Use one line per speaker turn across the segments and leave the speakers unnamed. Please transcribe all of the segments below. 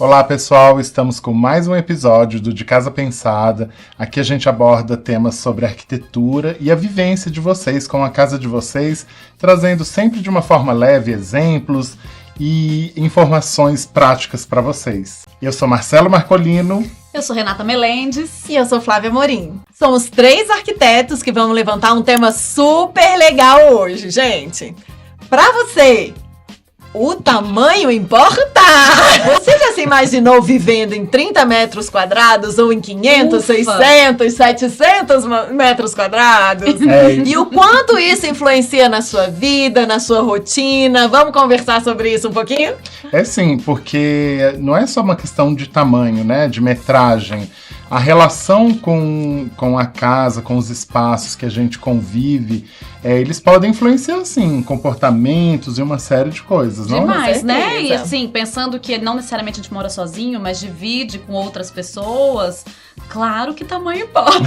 Olá pessoal, estamos com mais um episódio do De Casa Pensada. Aqui a gente aborda temas sobre arquitetura e a vivência de vocês com a casa de vocês, trazendo sempre de uma forma leve exemplos e informações práticas para vocês. Eu sou Marcelo Marcolino.
Eu sou Renata Melendes.
E eu sou Flávia Morim. Somos 3 arquitetos que vamos levantar um tema super legal hoje, gente. Para você, o tamanho importa! Você já se imaginou vivendo em 30 metros quadrados ou em 500, 600, 700 metros quadrados? E o quanto isso influencia na sua vida, na sua rotina? Vamos conversar sobre isso um pouquinho?
É sim, porque não é só uma questão de tamanho, né, de metragem. A relação com a casa, com os espaços que a gente convive, eles podem influenciar, sim, comportamentos e uma série de coisas, não?
Demais, né? E assim, pensando que não necessariamente a gente mora sozinho, mas divide com outras pessoas, claro que tamanho importa.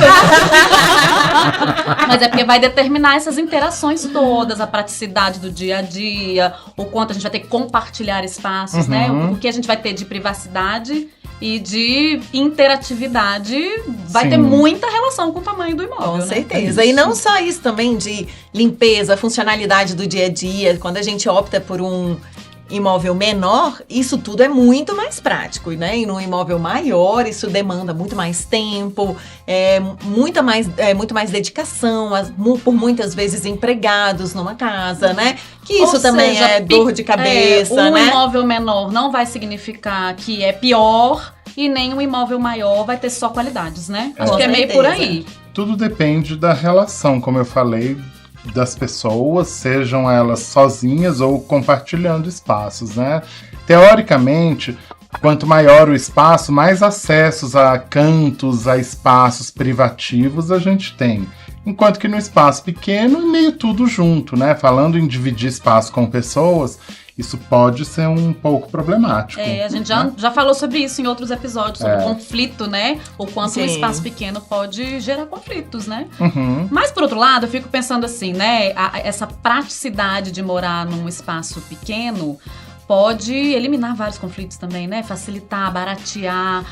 Mas é porque vai determinar essas interações todas, a praticidade do dia a dia, o quanto a gente vai ter que compartilhar espaços, né? O que a gente vai ter de privacidade e de interatividade vai
Sim.
ter muita relação com o tamanho do imóvel,
Com
né?
certeza. E não só isso também de limpeza, funcionalidade do dia a dia. Quando a gente opta por um imóvel menor, isso tudo é muito mais prático, né? E num imóvel maior, isso demanda muito mais tempo, muito mais dedicação, por muitas vezes empregados numa casa, né? Que isso também é dor de cabeça, né?
Um imóvel menor não vai significar que é pior e nem um imóvel maior vai ter só qualidades, né? Acho que é meio por aí.
Tudo depende da relação, como eu falei, das pessoas, sejam elas sozinhas ou compartilhando espaços, né? Teoricamente, quanto maior o espaço, mais acessos a cantos, a espaços privativos a gente tem. Enquanto que no espaço pequeno, é meio tudo junto, né? Falando em dividir espaço com pessoas, isso pode ser um pouco problemático.
A gente já falou sobre isso em outros episódios, sobre conflito, né? O quanto um espaço pequeno pode gerar conflitos, né? Mas, por outro lado, eu fico pensando assim, né? Essa praticidade de morar num espaço pequeno pode eliminar vários conflitos também, né? Facilitar, baratear.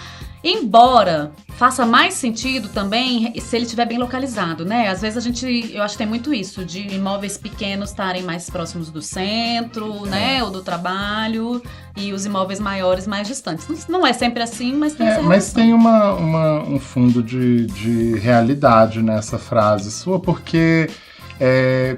Embora faça mais sentido também se ele estiver bem localizado, né? Às vezes eu acho que tem muito isso, de imóveis pequenos estarem mais próximos do centro, né? Ou do trabalho, e os imóveis maiores mais distantes. Não é sempre assim, mas tem essa relação.
Mas tem um fundo de realidade nessa frase sua, porque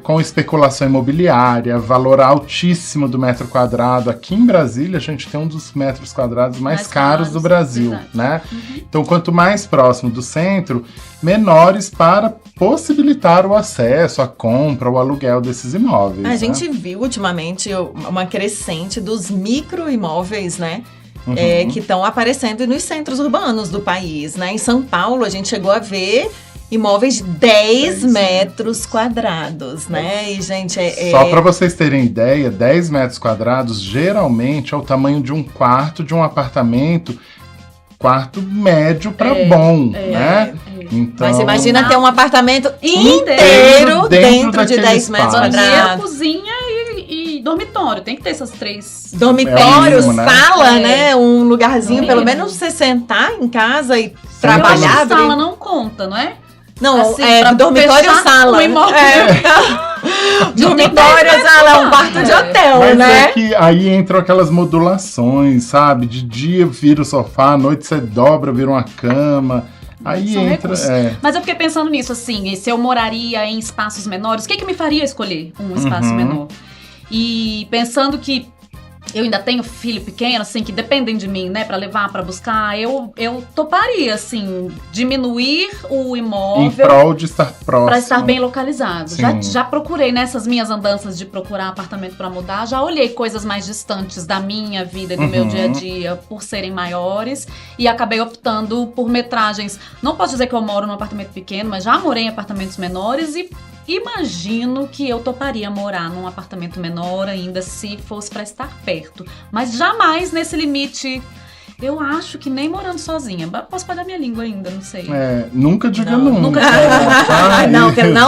com especulação imobiliária, valor altíssimo do metro quadrado. Aqui em Brasília, a gente tem um dos metros quadrados mais caros do Brasil, né? Então, quanto mais próximo do centro, menores para possibilitar o acesso, a compra, o aluguel desses imóveis.
A gente viu ultimamente uma crescente dos micro-imóveis, né? Que estão aparecendo nos centros urbanos do país, né? Em São Paulo, a gente chegou a ver imóveis de 10 metros quadrados, né? E, gente,
Só para vocês terem ideia, 10 metros quadrados geralmente é o tamanho de um quarto de um apartamento, quarto médio para bom, né? Então,
mas imagina ter um apartamento inteiro dentro de 10 metros quadrados.
Cozinha e dormitório, tem que ter essas 3.
Dormitório,
mínimo, né?
sala, né? Um lugarzinho, pelo menos você sentar em casa e trabalhar.
Eu acho que sala não conta, não é?
Não,
assim,
dormitório sala. Dormitório sala é um quarto de hotel,
mas
né?
É que aí entram aquelas modulações, sabe? De dia vira o sofá, à noite você dobra, vira uma cama. Aí
São
entra.
Mas eu fiquei pensando nisso, assim, se eu moraria em espaços menores, o que me faria escolher um espaço menor? E pensando que eu ainda tenho filho pequeno, assim, que dependem de mim, né, pra levar, pra buscar, eu toparia, assim, diminuir o imóvel
em prol de estar próximo.
Pra estar bem localizado.
Sim.
Já procurei nessas minhas andanças de procurar apartamento pra mudar, já olhei coisas mais distantes da minha vida e do meu dia a dia por serem maiores e acabei optando por metragens. Não posso dizer que eu moro num apartamento pequeno, mas já morei em apartamentos menores e imagino que eu toparia morar num apartamento menor ainda se fosse pra estar perto. Mas jamais nesse limite. Eu acho que nem morando sozinha. Posso pagar minha língua ainda, não sei.
Nunca diga nunca.
Nunca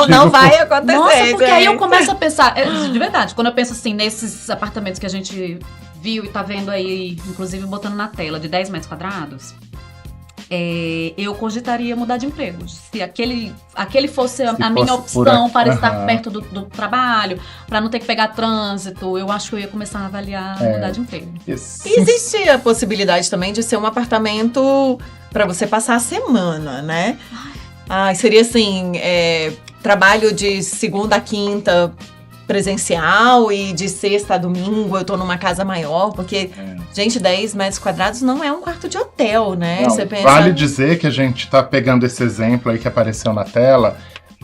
não vai acontecer.
Nossa, porque aí eu começo a pensar, de verdade, quando eu penso assim, nesses apartamentos que a gente viu e tá vendo aí, inclusive botando na tela, de 10 metros quadrados, eu cogitaria mudar de emprego. Se aquele fosse a minha opção para estar perto do trabalho, para não ter que pegar trânsito, eu acho que eu ia começar a avaliar mudar de emprego.
Existe a possibilidade também de ser um apartamento para você passar a semana, né? Seria assim, trabalho de segunda a quinta presencial e de sexta a domingo eu tô numa casa maior, porque, gente, 10 metros quadrados não é um quarto de hotel, né?
Não,
você pensa...
Vale dizer que a gente tá pegando esse exemplo aí que apareceu na tela,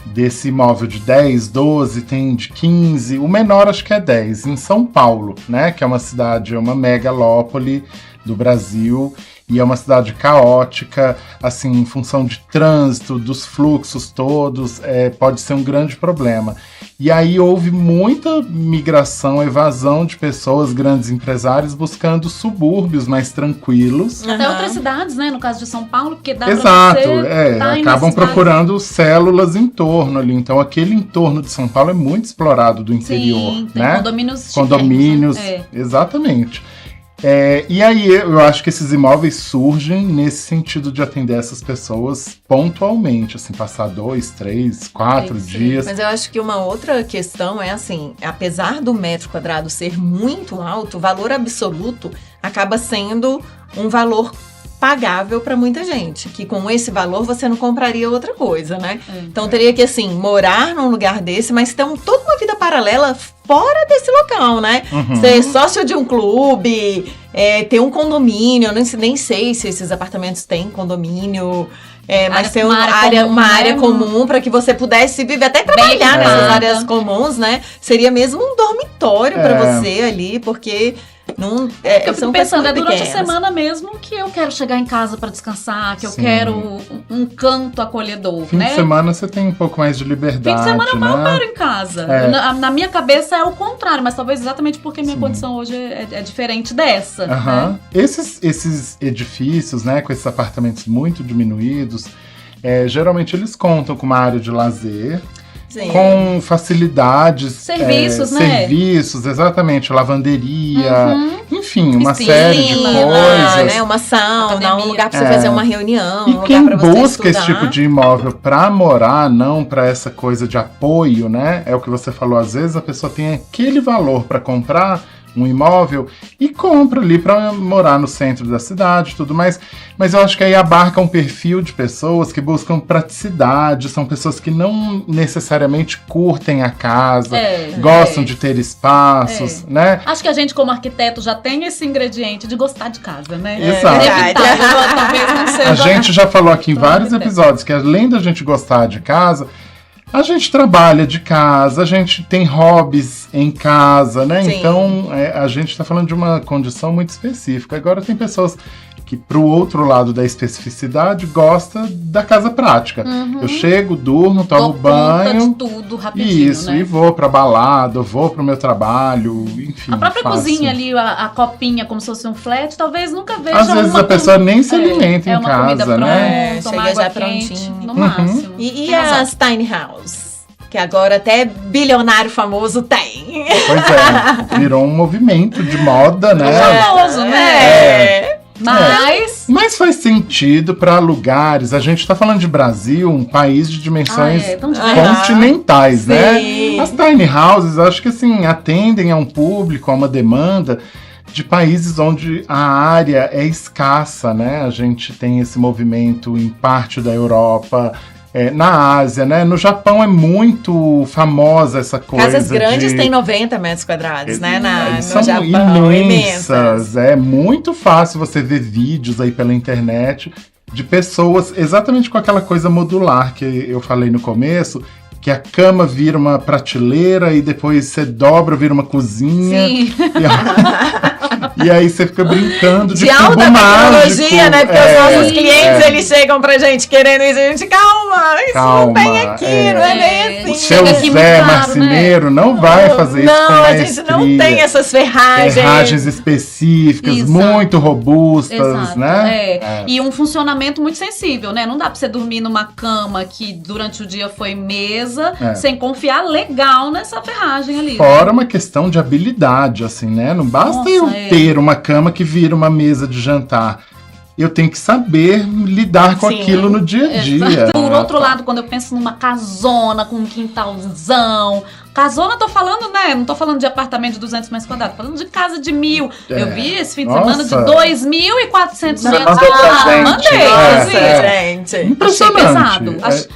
desse imóvel de 10, 12, tem de 15, o menor acho que é 10, em São Paulo, né? Que é uma cidade, uma megalópole do Brasil, e é uma cidade caótica, assim, em função de trânsito, dos fluxos todos, pode ser um grande problema. E aí houve muita migração, evasão de pessoas, grandes empresários, buscando subúrbios mais tranquilos.
Até outras cidades, né? No caso de São Paulo, porque dá
Exato,
pra você
acabam procurando células em torno ali. Então, aquele entorno de São Paulo é muito explorado do interior,
sim, tem
né?
Condomínios,
né? Exatamente. E aí, eu acho que esses imóveis surgem nesse sentido de atender essas pessoas pontualmente, assim, passar 2, 3, 4 dias.
Mas eu acho que uma outra questão é assim, apesar do metro quadrado ser muito alto, o valor absoluto acaba sendo um valor pagável para muita gente, que com esse valor você não compraria outra coisa, né? Então teria que, assim, morar num lugar desse, mas ter toda uma vida paralela fora desse local, né? Ser sócio de um clube, ter um condomínio, eu nem sei se esses apartamentos têm condomínio, mas ter uma área comum para que você pudesse viver, até trabalhar nessas áreas comuns, né? Seria mesmo um dormitório para você ali, porque...
eu fico pensando, durante a semana mesmo que eu quero chegar em casa para descansar, que eu quero um canto acolhedor,
Fim de semana você tem um pouco mais de liberdade,
Fim de semana eu
né?
paro em casa. Na minha cabeça é o contrário, mas talvez exatamente porque minha condição hoje é diferente dessa. Né?
Esses edifícios, né, com esses apartamentos muito diminuídos, geralmente eles contam com uma área de lazer, com facilidades,
serviços, né?
Serviços, exatamente, lavanderia, enfim, uma série de coisas.
Né? Uma sauna, um lugar para você fazer uma reunião,
e quem busca esse tipo de imóvel para morar, não para essa coisa de apoio, né? É o que você falou, às vezes a pessoa tem aquele valor para comprar um imóvel e compra ali para morar no centro da cidade e tudo mais. Mas eu acho que aí abarca um perfil de pessoas que buscam praticidade, são pessoas que não necessariamente curtem a casa, gostam de ter espaços, né?
Acho que a gente, como arquiteto, já tem esse ingrediente de gostar de casa, né?
Exato.
Talvez não seja.
A gente já falou aqui em vários episódios que, além da gente gostar de casa, a gente trabalha de casa, a gente tem hobbies em casa, né? Sim. Então, a gente está falando de uma condição muito específica. Agora, tem pessoas que, pro outro lado da especificidade, gosta da casa prática. Eu chego, durmo, tomo banho.
De tudo rapidinho,
isso,
né?
e vou pra balada, vou pro meu trabalho, enfim.
A própria cozinha ali, a copinha, como se fosse um flat, talvez nunca veja.
Às vezes a pessoa nem se alimenta em
uma
casa,
comida pronta,
né?
Chega já prontinho. No máximo.
E as tiny house? Que agora até bilionário famoso tem.
Pois virou um movimento de moda, né?
Famoso, né? Mas
faz sentido para lugares. A gente tá falando de Brasil, um país de dimensões continentais, né? As tiny houses, acho que assim, atendem a um público, a uma demanda de países onde a área é escassa, né? A gente tem esse movimento em parte da Europa, na Ásia, né? No Japão é muito famosa essa coisa.
Casas grandes têm 90 metros quadrados, né?
São
no Japão,
imensas. É muito fácil você ver vídeos aí pela internet de pessoas exatamente com aquela coisa modular que eu falei no começo, que a cama vira uma prateleira e depois você dobra, vira uma cozinha.
Sim.
E
aí você fica brincando de
alta tecnologia,
mágico,
né? Porque os nossos clientes, eles chegam pra gente querendo isso. A gente, calma, isso não tem aqui, não é nem assim.
O seu Zé Marceneiro não vai fazer isso com maestria.
A gente não tem essas ferragens.
Ferragens específicas, muito robustas, né?
E um funcionamento muito sensível, né? Não dá pra você dormir numa cama que durante o dia foi mesa, sem confiar legal nessa ferragem ali.
Fora uma questão de habilidade, assim, né? Não basta eu ter ter uma cama que vira uma mesa de jantar. Eu tenho que saber lidar com aquilo no dia a dia.
Por outro lado, quando eu penso numa casona com um quintalzão... Casona, eu tô falando, né? Não tô falando de apartamento de 200 metros quadrados. Tô falando de casa de 1.000. Eu vi esse fim de semana de 2.400 metros.
Mandei.
Gente.
Impressionante.
Achei pesado.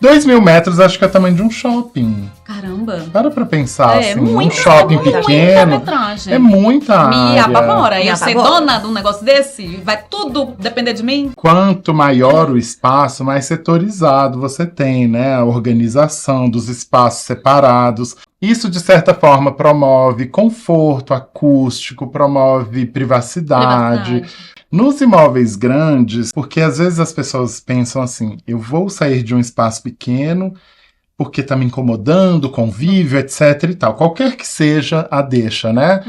2.000 metros, acho que é o tamanho de um shopping.
Caramba.
Pra pensar, assim, um
muito,
shopping pequeno.
metragem.
É muita área.
Me apavora.
Me
Eu ser
apavora.
dona de um negócio desse, vai tudo depender de mim?
Quanto maior o espaço, mais setorizado você tem, né? A organização dos espaços separados. Isso, de certa forma, promove conforto acústico, promove privacidade. Nos imóveis grandes, porque às vezes as pessoas pensam assim, eu vou sair de um espaço pequeno porque tá me incomodando, convívio, etc e tal. Qualquer que seja a deixa, né?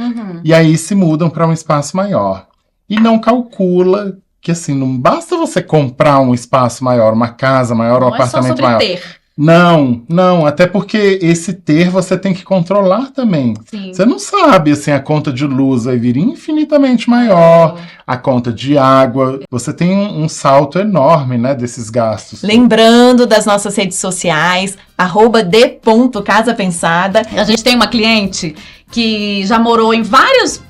E aí se mudam para um espaço maior. E não calcula que, assim, não basta você comprar um espaço maior, uma casa maior, um apartamento maior.
Ter.
Não, até porque esse ter você tem que controlar também.
Sim.
Você não sabe, assim, a conta de luz vai vir infinitamente maior, a conta de água, você tem um salto enorme, né, desses gastos.
Lembrando das nossas redes sociais, @d.casapensada.
A gente tem uma cliente que já morou em vários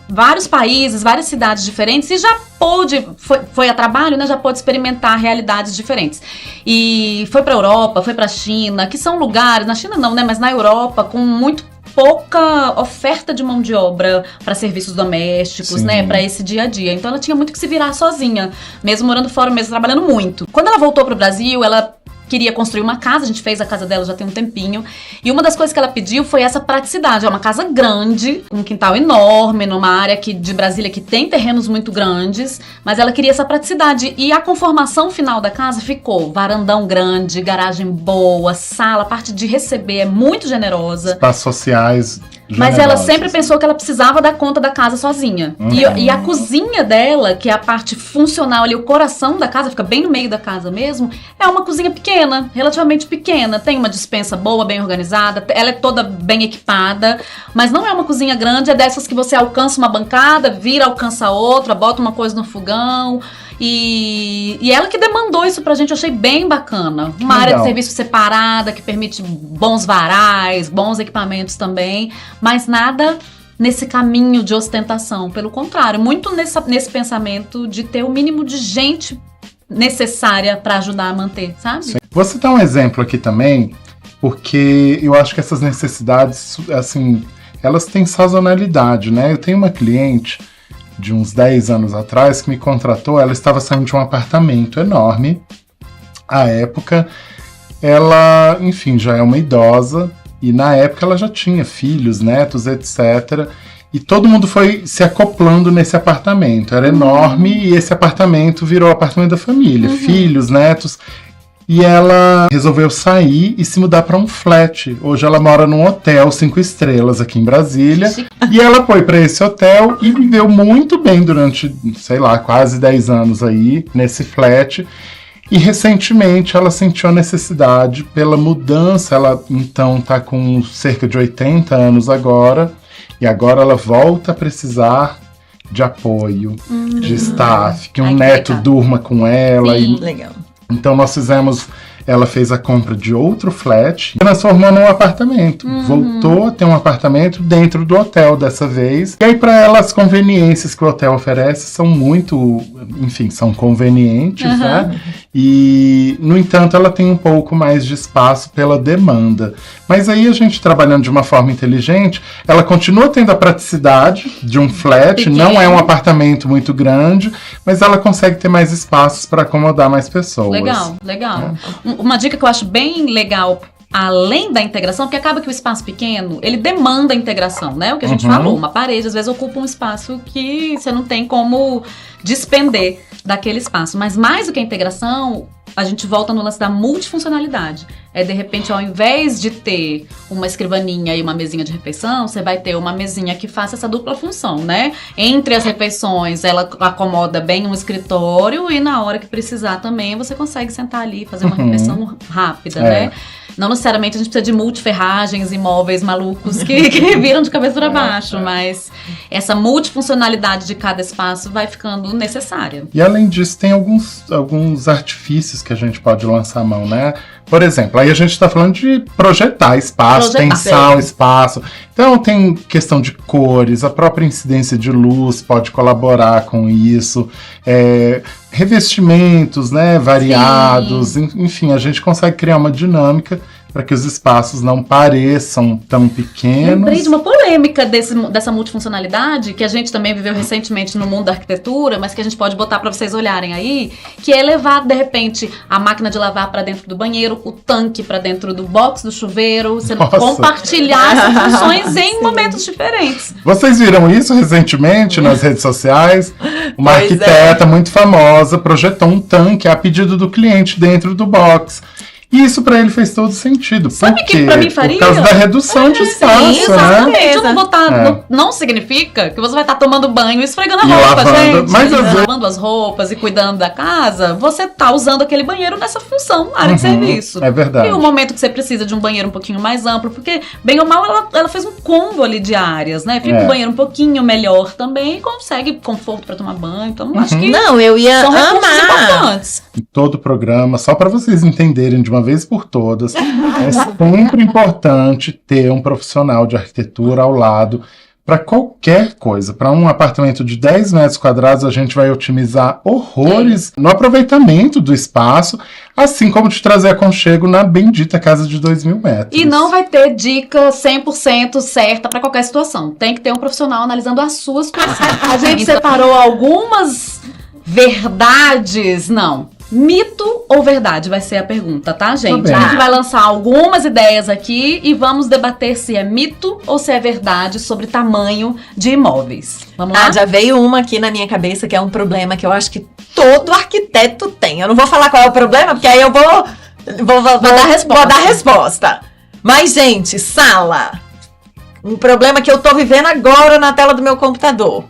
países, várias cidades diferentes e já pôde, foi a trabalho, né, já pôde experimentar realidades diferentes. E foi pra Europa, foi pra China, que são lugares, na China não, né, mas na Europa, com muito pouca oferta de mão de obra para serviços domésticos,
Sim.
né, para esse dia a dia. Então ela tinha muito que se virar sozinha, mesmo morando fora, mesmo trabalhando muito. Quando ela voltou pro Brasil, ela queria construir uma casa, a gente fez a casa dela já tem um tempinho, e uma das coisas que ela pediu foi essa praticidade. É uma casa grande, um quintal enorme, numa área de Brasília que tem terrenos muito grandes, mas ela queria essa praticidade, e a conformação final da casa ficou varandão grande, garagem boa, sala, a parte de receber é muito generosa.
Espaços sociais
Mas ela sempre pensou que ela precisava dar conta da casa sozinha. E a cozinha dela, que é a parte funcional ali, o coração da casa, fica bem no meio da casa mesmo, é uma cozinha pequena, relativamente pequena. Tem uma despensa boa, bem organizada, ela é toda bem equipada, mas não é uma cozinha grande, é dessas que você alcança uma bancada, vira, alcança outra, bota uma coisa no fogão. E ela que demandou isso pra gente, eu achei bem bacana. Uma área de serviço separada, que permite bons varais, bons equipamentos também, mas nada nesse caminho de ostentação. Pelo contrário, muito nesse pensamento de ter o mínimo de gente necessária pra ajudar a manter, sabe?
Sim. Vou citar um exemplo aqui também, porque eu acho que essas necessidades, assim, elas têm sazonalidade, né? Eu tenho uma cliente de uns 10 anos atrás que me contratou, ela estava saindo de um apartamento enorme. À época, ela, enfim, já é uma idosa, e na época ela já tinha filhos, netos, etc. E todo mundo foi se acoplando nesse apartamento. Era enorme e esse apartamento virou o apartamento da família. Filhos, netos. E ela resolveu sair e se mudar para um flat. Hoje ela mora num hotel 5 estrelas aqui em Brasília. E ela foi para esse hotel e viveu muito bem durante, sei lá, quase 10 anos aí, nesse flat. E recentemente ela sentiu a necessidade pela mudança. Ela então tá com cerca de 80 anos agora. E agora ela volta a precisar de apoio, de staff, que um neto durma com ela.
Sim.
Legal.
Então ela fez a compra de outro flat e transformou num apartamento. Voltou a ter um apartamento dentro do hotel dessa vez. E aí, para ela, as conveniências que o hotel oferece são muito, enfim, são convenientes, né? E, no entanto, ela tem um pouco mais de espaço pela demanda. Mas aí, a gente trabalhando de uma forma inteligente, ela continua tendo a praticidade de um flat, pequeno. Não é um apartamento muito grande, mas ela consegue ter mais espaços para acomodar mais pessoas.
Legal. Uma dica que eu acho bem legal, além da integração, porque acaba que o espaço pequeno, ele demanda integração, né? O que a gente falou, uma parede às vezes ocupa um espaço que você não tem como despender daquele espaço. Mas mais do que a integração, a gente volta no lance da multifuncionalidade. É, de repente, ao invés de ter uma escrivaninha e uma mesinha de refeição, você vai ter uma mesinha que faça essa dupla função, né? Entre as refeições, ela acomoda bem um escritório e na hora que precisar também, você consegue sentar ali e fazer uma refeição rápida, né? Não necessariamente a gente precisa de multiferragens e móveis malucos que viram de cabeça para baixo, mas essa multifuncionalidade de cada espaço vai ficando necessária.
E além disso, tem alguns artifícios que a gente pode lançar a mão, né? Por exemplo, aí a gente está falando de projetar espaço, pensar o espaço. Então tem questão de cores, a própria incidência de luz pode colaborar com isso. Revestimentos, né, variados, enfim, a gente consegue criar uma dinâmica para que os espaços não pareçam tão pequenos.
Lembrei de uma polêmica dessa multifuncionalidade, que a gente também viveu recentemente no mundo da arquitetura, mas que a gente pode botar para vocês olharem aí, que é levar, de repente, a máquina de lavar para dentro do banheiro, o tanque para dentro do box do chuveiro, você compartilhar essas funções em momentos diferentes.
Vocês viram isso recentemente nas redes sociais? Uma arquiteta muito famosa projetou um tanque a pedido do cliente dentro do box. E isso pra ele fez todo sentido.
Sabe que pra mim faria?
Por causa da redução de espaço,
exatamente. Eu não vou estar... Não significa que você vai estar tomando banho e esfregando a roupa, gente.
Mas
lavando as roupas e cuidando da casa, você tá usando aquele banheiro nessa função, área de serviço.
É verdade.
E o momento que você precisa de um banheiro um pouquinho mais amplo, porque, bem ou mal, ela fez um combo ali de áreas, né? Fica um banheiro um pouquinho melhor também e consegue conforto pra tomar banho. Então, acho que
eu ia
são recursos
amar.
importantes.
Em todo o programa, só para vocês entenderem de uma vez por todas, é sempre importante ter um profissional de arquitetura ao lado para qualquer coisa. Para um apartamento de 10 metros quadrados, a gente vai otimizar horrores no aproveitamento do espaço, assim como de trazer aconchego na bendita casa de 2.000 metros.
E não vai ter dica 100% certa para qualquer situação. Tem que ter um profissional analisando a sua situação. A gente separou algumas verdades, não. Mito ou verdade vai ser a pergunta, tá, gente? A gente vai lançar algumas ideias aqui e vamos debater se é mito ou se é verdade sobre tamanho de imóveis. Vamos lá?
Já veio uma aqui na minha cabeça que é um problema que eu acho que todo arquiteto tem. Eu não vou falar qual é o problema, porque aí eu vou dar resposta. Mas, gente, sala. Um problema que eu tô vivendo agora na tela do meu computador.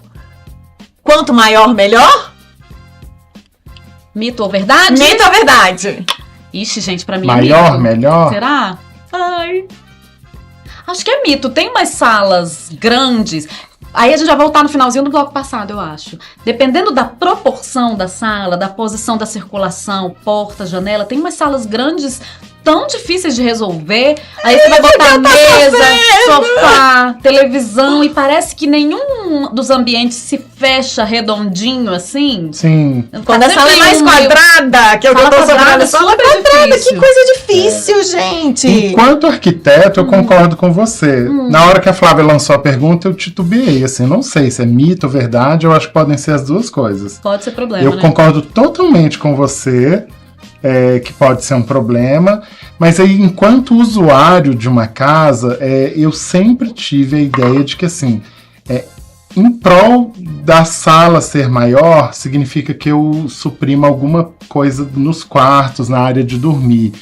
Quanto maior, melhor?
Mito ou verdade?
Mito ou verdade?
Ixi, gente, pra mim
maior,
é mito.
melhor?
Será? Ai. Acho que é mito. Tem umas salas grandes. Aí a gente vai voltar no finalzinho do bloco passado, eu acho. Dependendo da proporção da sala, da posição da circulação, porta, janela, tem umas salas grandes tão difíceis de resolver. Aí você vai botar mesa, sofá, televisão e parece que nenhum dos ambientes se fecha redondinho assim.
Sim.
Quando a sala é mais quadrada, que eu tô sobrando, sala quadrada, que coisa difícil, gente.
Enquanto arquiteto, eu concordo com você. Na hora que a Flávia lançou a pergunta, eu titubeei, assim, não sei se é mito ou verdade, eu acho que podem ser as duas coisas.
Pode ser problema,
Eu concordo totalmente com você. Que pode ser um problema, mas aí, enquanto usuário de uma casa, eu sempre tive a ideia de que, assim, em prol da sala ser maior, significa que eu suprimo alguma coisa nos quartos, na área de dormir.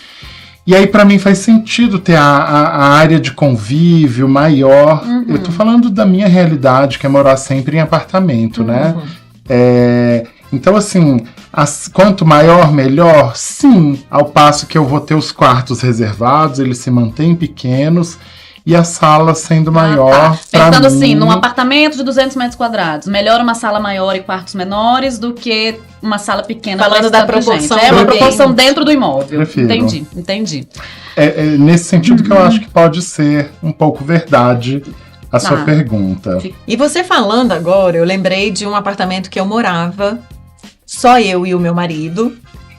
E aí, para mim, faz sentido ter a área de convívio maior. Eu tô falando da minha realidade, que é morar sempre em apartamento, né? Então, assim, quanto maior, melhor? Sim, ao passo que eu vou ter os quartos reservados, eles se mantêm pequenos e a sala sendo maior.
Pensando assim, num apartamento de 200 metros quadrados, melhor uma sala maior e quartos menores do que uma sala pequena.
Falando da proporção.
É uma proporção dentro do imóvel.
Prefiro.
Entendi.
É nesse sentido que eu acho que pode ser um pouco verdade a sua pergunta.
E você falando agora, eu lembrei de um apartamento que eu morava, só eu e o meu marido,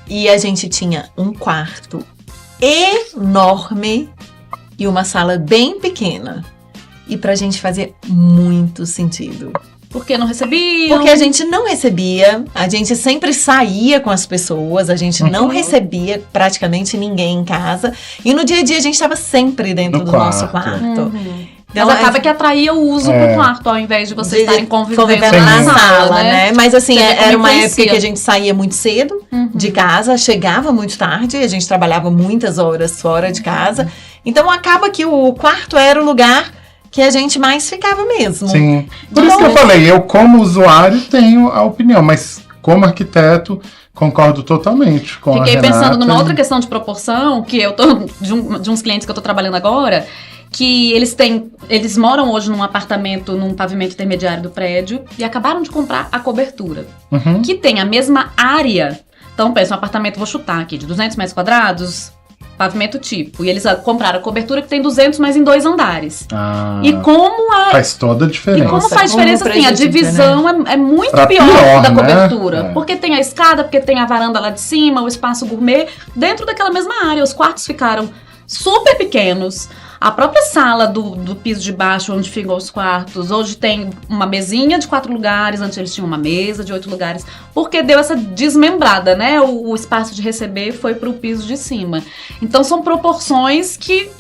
e a gente tinha um quarto enorme e uma sala bem pequena. E pra gente fazia muito sentido.
Porque não recebia?
Porque a gente não recebia, a gente sempre saía com as pessoas, a gente não recebia praticamente ninguém em casa. E no dia a dia a gente estava sempre dentro do nosso quarto.
Então, mas acaba que atraía o uso pro quarto, ao invés de vocês estarem convivendo
na sala, né? Mas assim, era uma
conhecia.
época que a gente saía muito cedo de casa, chegava muito tarde, a gente trabalhava muitas horas fora de casa. Então acaba que o quarto era o lugar que a gente mais ficava mesmo.
Sim. Por isso que eu falei, eu como usuário tenho a opinião, mas como arquiteto concordo totalmente com a Renata.
Fiquei pensando numa outra questão de proporção, que eu tô de uns clientes que eu tô trabalhando agora, que eles moram hoje num apartamento, num pavimento intermediário do prédio, e acabaram de comprar a cobertura, que tem a mesma área. Então, pensa, um apartamento, vou chutar aqui, de 200 metros quadrados, pavimento tipo. E eles compraram a cobertura que tem 200, mas em 2 andares. E como
faz toda a diferença.
E como faz diferença, assim, a divisão é muito pior da cobertura. Né? Porque tem a escada, porque tem a varanda lá de cima, o espaço gourmet, dentro daquela mesma área. Os quartos ficaram super pequenos. A própria sala do piso de baixo, onde ficam os quartos, hoje tem uma mesinha de 4 lugares, antes eles tinham uma mesa de 8 lugares, porque deu essa desmembrada, né? O espaço de receber foi pro piso de cima. Então são proporções que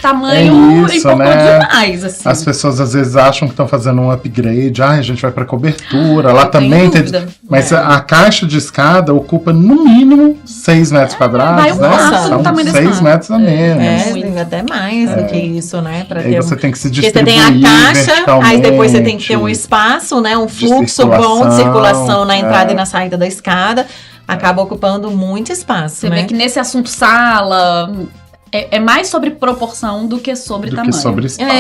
tamanho importou demais, assim.
As pessoas às vezes acham que estão fazendo um upgrade, a gente vai pra cobertura, lá também tem... Mas a caixa de escada ocupa no mínimo 6 metros quadrados, né? São 6 metros a menos.
Até mais do que isso, né?
Aí você tem que se distribuir.
Porque você tem a caixa, aí depois você tem que ter um espaço, né? Um fluxo bom de circulação na entrada e na saída da escada. Acaba ocupando muito espaço,
Você vê que nesse assunto sala... É mais sobre proporção do que sobre tamanho.
Que sobre espaço.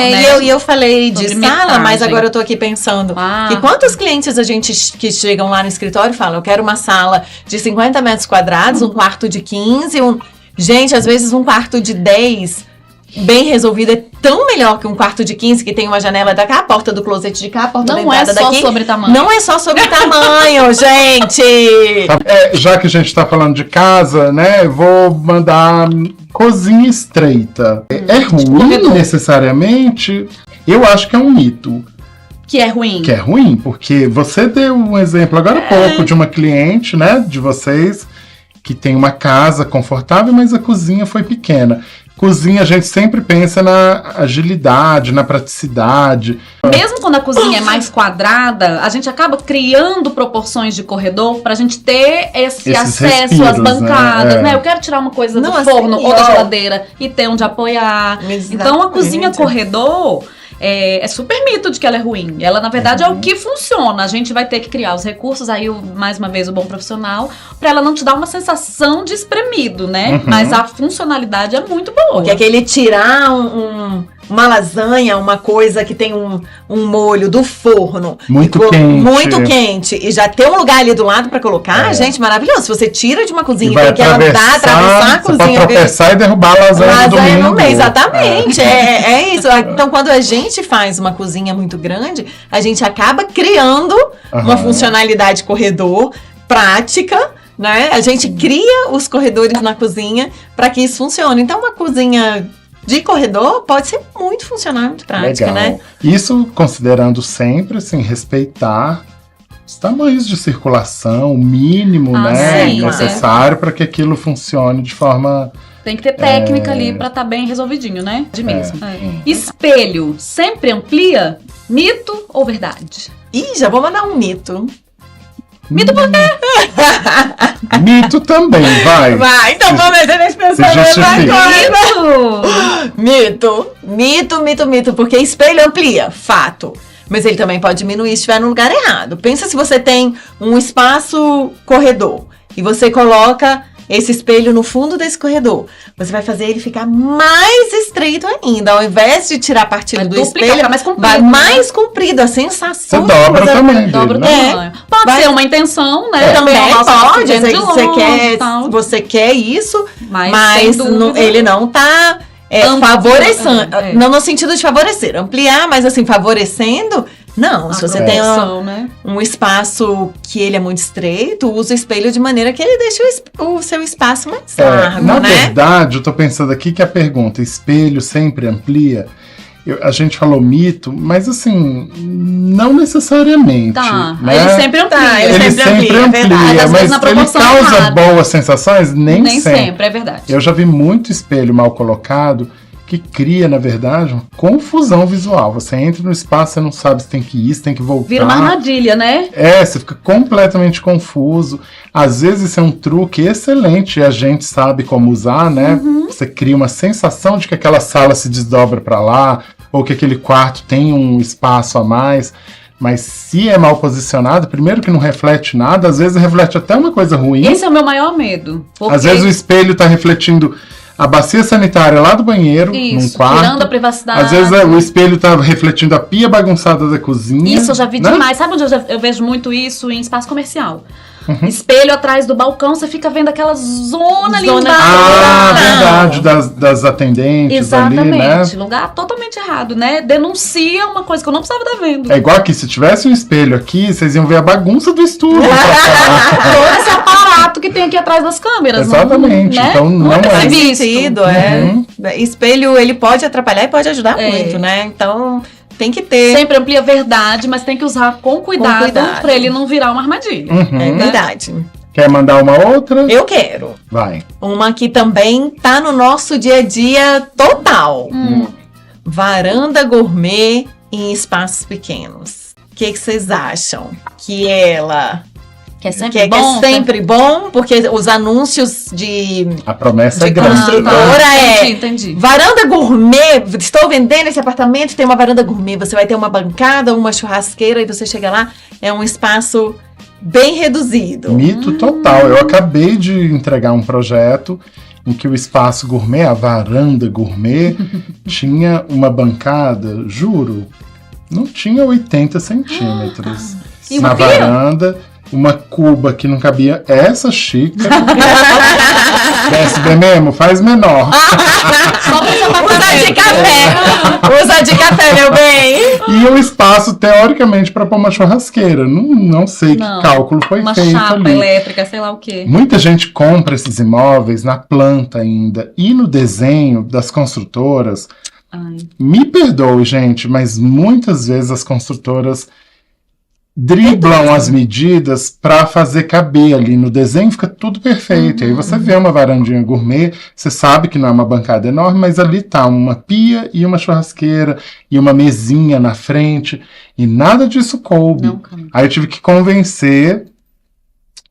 E eu falei de sala, mas agora eu tô aqui pensando que quantos clientes a gente que chegam lá no escritório e falam, eu quero uma sala de 50 metros quadrados, um quarto de 15, gente, às vezes um quarto de 10 bem resolvido é tão melhor que um quarto de 15 que tem uma janela daqui, a porta do closet de cá, a porta da entrada daqui. Não é só sobre tamanho. Não é só sobre tamanho, gente!
Já que a gente tá falando de casa, né, eu vou mandar cozinha estreita. É ruim necessariamente? Eu acho que é um mito.
Que é ruim?
Que é ruim, porque você deu um exemplo agora há pouco de uma cliente, né, de vocês, que tem uma casa confortável, mas a cozinha foi pequena. Cozinha, a gente sempre pensa na agilidade, na praticidade.
Mesmo quando a cozinha é mais quadrada, a gente acaba criando proporções de corredor pra gente ter esse acesso às bancadas, né? Eu quero tirar uma coisa do forno ou da geladeira e ter onde apoiar. Exatamente. Então, a cozinha corredor... É super mito de que ela é ruim. Ela, na verdade, é o que funciona. A gente vai ter que criar os recursos, aí, mais uma vez, o bom profissional, pra ela não te dar uma sensação de espremido, né? Mas a funcionalidade é muito boa.
Porque aquele tirar uma lasanha, uma coisa que tem um molho do forno.
Muito
quente. E já ter um lugar ali do lado pra colocar, gente, maravilhoso. Se você tira de uma cozinha e tem que andar, atravessar a cozinha.
Você pode tropeçar e derrubar a lasanha do domingo.
Exatamente. É isso. Então, quando a gente faz uma cozinha muito grande, a gente acaba criando uma funcionalidade corredor prática, né? A gente cria os corredores na cozinha para que isso funcione. Então, uma cozinha de corredor pode ser muito funcional, muito prática, né?
Isso considerando sempre, assim, respeitar os tamanhos de circulação, o mínimo, necessário para que aquilo funcione de forma...
Tem que ter técnica ali pra estar bem resolvidinho, né? De mesmo. Espelho sempre amplia? Mito ou verdade?
Já vou mandar um mito.
Mito por quê?
Mito também, vai.
Vai, então vamos ver nesse pensamento agora. Mito, porque espelho amplia, fato. Mas ele também pode diminuir se estiver no lugar errado. Pensa se você tem um espaço corredor e você coloca esse espelho no fundo desse corredor. Você vai fazer ele ficar mais estreito ainda. Ao invés de tirar partido do espelho, vai mais comprido. A sensação.
Você dobra também.
Dobra o tamanho. Pode ser uma intenção, né?
Também pode. Você quer isso, mas ele não tá favorecendo. Não no sentido de favorecer. Ampliar, mas assim, favorecendo... Não, se você tem um espaço que ele é muito estreito, usa o espelho de maneira que ele deixe o seu espaço mais largo,
na verdade, eu tô pensando aqui que a pergunta, espelho sempre amplia? A gente falou mito, mas assim, não necessariamente. Né?
Ele sempre amplia.
Ele sempre amplia, mas ele causa boas sensações? Nem sempre,
é verdade.
Eu já vi muito espelho mal colocado que cria, na verdade, uma confusão visual. Você entra no espaço, você não sabe se tem que ir, se tem que voltar.
Vira uma armadilha, né?
Você fica completamente confuso. Às vezes isso é um truque excelente e a gente sabe como usar, né? Você cria uma sensação de que aquela sala se desdobra para lá, ou que aquele quarto tem um espaço a mais. Mas se é mal posicionado, primeiro que não reflete nada, às vezes reflete até uma coisa ruim.
Esse é o meu maior medo.
Às vezes o espelho tá refletindo a bacia sanitária lá do banheiro, num quarto.
Tirando a privacidade.
Às vezes o espelho tá refletindo a pia bagunçada da cozinha.
Isso eu já vi demais. Sabe onde eu vejo muito isso? Em espaço comercial. Espelho atrás do balcão, você fica vendo aquela zona ali embaixo.
Verdade, das atendentes.
Exatamente,
ali, né?
Lugar totalmente errado, né? Denuncia uma coisa que eu não precisava estar vendo.
É igual aqui, se tivesse um espelho aqui, vocês iam ver a bagunça do estúdio.
Todo esse aparato que tem aqui atrás das câmeras.
Exatamente,
né?
Então não
faz sentido, Espelho, ele pode atrapalhar e pode ajudar muito, né? Então... tem que ter.
Sempre amplia a verdade, mas tem que usar com cuidado. Pra ele não virar uma armadilha.
É verdade.
Quer mandar uma outra?
Eu quero.
Vai.
Uma que também tá no nosso dia a dia total. Varanda gourmet em espaços pequenos. O que vocês acham? Que ela...
Que é sempre bom.
Que é sempre bom, porque os anúncios de...
A promessa é grande.
Construtora
entendi.
Varanda gourmet, estou vendendo esse apartamento, tem uma varanda gourmet, você vai ter uma bancada, uma churrasqueira, e você chega lá, é um espaço bem reduzido.
Mito total. Eu acabei de entregar um projeto em que o espaço gourmet, a varanda gourmet, tinha uma bancada, juro, não tinha 80 centímetros na varanda. Uma cuba que não cabia essa xícara. PSB mesmo, faz menor.
Usa de café. Usa de café, meu bem.
E um espaço, teoricamente, para pôr uma churrasqueira. Não sei que cálculo foi feito
uma chapa
ali.
elétrica, sei lá o quê.
Muita gente compra esses imóveis na planta ainda. E no desenho das construtoras, me perdoe, gente, mas muitas vezes as construtoras driblam as medidas para fazer caber ali no desenho, fica tudo perfeito. Aí você vê uma varandinha gourmet, você sabe que não é uma bancada enorme, mas ali tá uma pia e uma churrasqueira e uma mesinha na frente, e nada disso coube. Aí eu tive que convencer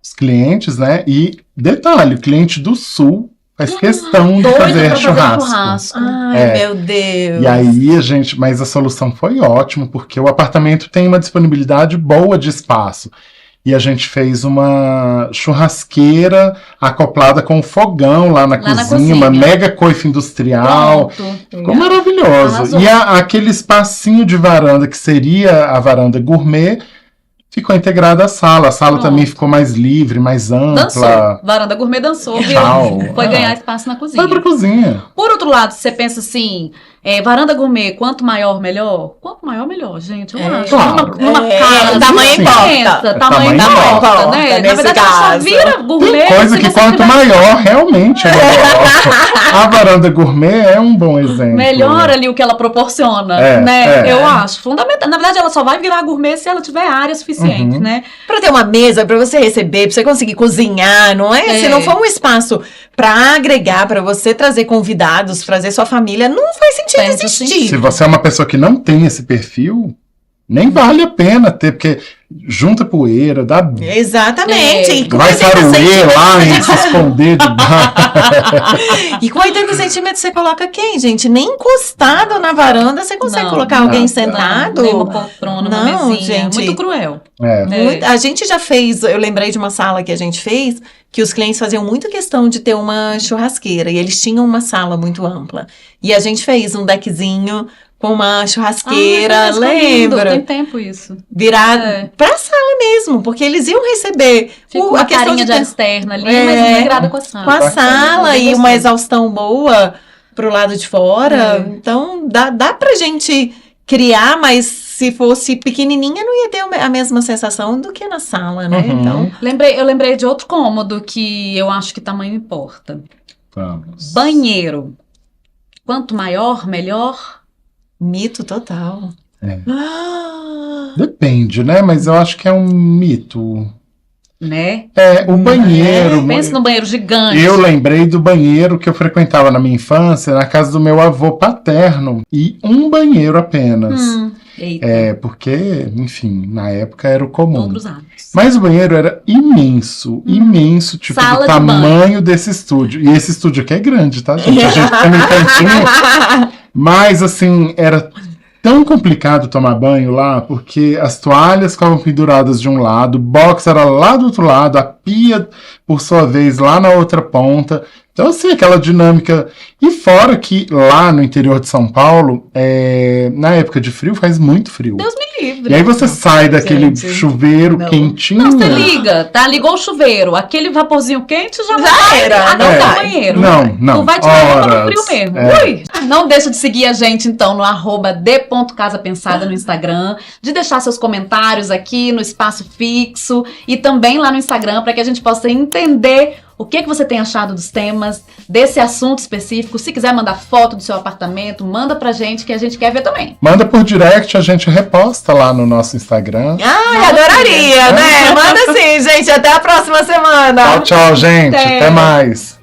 os clientes, né? E detalhe, o cliente do Sul faz questão de fazer churrasco.
Ai, meu Deus.
E aí mas a solução foi ótima, porque o apartamento tem uma disponibilidade boa de espaço. E a gente fez uma churrasqueira acoplada com um fogão lá na cozinha, uma mega coifa industrial. Ficou maravilhoso. Arrasou. E aquele espacinho de varanda, que seria a varanda gourmet, ficou integrada à sala. A sala também ficou mais livre, mais ampla.
Dançou. Varanda gourmet dançou, viu? Foi ganhar espaço na cozinha.
Foi pra cozinha.
Por outro lado, você pensa assim, varanda gourmet, quanto maior, melhor? Quanto maior, melhor, gente. Eu acho.
Claro.
Numa casa,
tamanho importa.
Tamanho importa, né? Na verdade, ela só vira gourmet.
Tem coisa que quanto maior, realmente é melhor. A varanda gourmet é um bom exemplo.
Melhora ali o que ela proporciona, né? Eu acho fundamental. Na verdade, ela só vai virar gourmet se ela tiver área suficiente, né?
Pra ter uma mesa, pra você receber, pra você conseguir cozinhar, não é? Se não for um espaço pra agregar, pra você trazer convidados, trazer sua família, não faz sentido existir.
Se você é uma pessoa que não tem esse perfil, nem vale a pena ter, porque junta poeira, dá...
Exatamente.
Vai saruê lá e se esconder debaixo.
E com 80 centímetros você coloca quem, gente? Nem encostado na varanda você consegue colocar alguém sentado.
Nem uma poltrona, uma mesinha. Gente, muito cruel.
A gente já fez, eu lembrei de uma sala que a gente fez, que os clientes faziam muita questão de ter uma churrasqueira, e eles tinham uma sala muito ampla. E a gente fez um deckzinho com uma churrasqueira, lembra?
Tem tempo isso.
Virar pra sala mesmo, porque eles iam receber
a carinha de área externa ali, mas integrada com a sala.
Com a sala e uma exaustão boa pro lado de fora. Então, dá pra gente criar, mas se fosse pequenininha, não ia ter a mesma sensação do que na sala, né? Então,
eu lembrei de outro cômodo que eu acho que tamanho importa.
Vamos.
Banheiro. Quanto maior, melhor.
Mito total.
Depende, né? Mas eu acho que é um mito.
Né?
O banheiro.
Pensa no banheiro gigante.
Eu lembrei do banheiro que eu frequentava na minha infância, na casa do meu avô paterno. E um banheiro apenas. Porque, enfim, na época era o comum. Mas o banheiro era imenso, tipo do tamanho desse estúdio. E esse estúdio aqui é grande, tá, gente? A gente tá no cantinho. Mas, assim, era tão complicado tomar banho lá, porque as toalhas ficavam penduradas de um lado, o box era lá do outro lado, a pia, por sua vez, lá na outra ponta. Então, assim, aquela dinâmica. E fora que lá no interior de São Paulo, na época de frio, faz muito frio.
Deus me livre.
E aí você sai daquele chuveiro quentinho.
Não, você liga, tá? Ligou o chuveiro, aquele vaporzinho quente já
era.
Até o banheiro.
Não.
Tu vai te dar no frio mesmo. Ui. Não deixa de seguir a gente, então, no @d.casapensada no Instagram, de deixar seus comentários aqui no espaço fixo e também lá no Instagram, para que a gente possa entender o que você tem achado dos temas, desse assunto específico. Se quiser mandar foto do seu apartamento, manda pra gente, que a gente quer ver também.
Manda por direct, a gente reposta lá no nosso Instagram.
Ai, adoraria, né? Manda sim, gente. Até a próxima semana.
Tchau, gente. Até mais.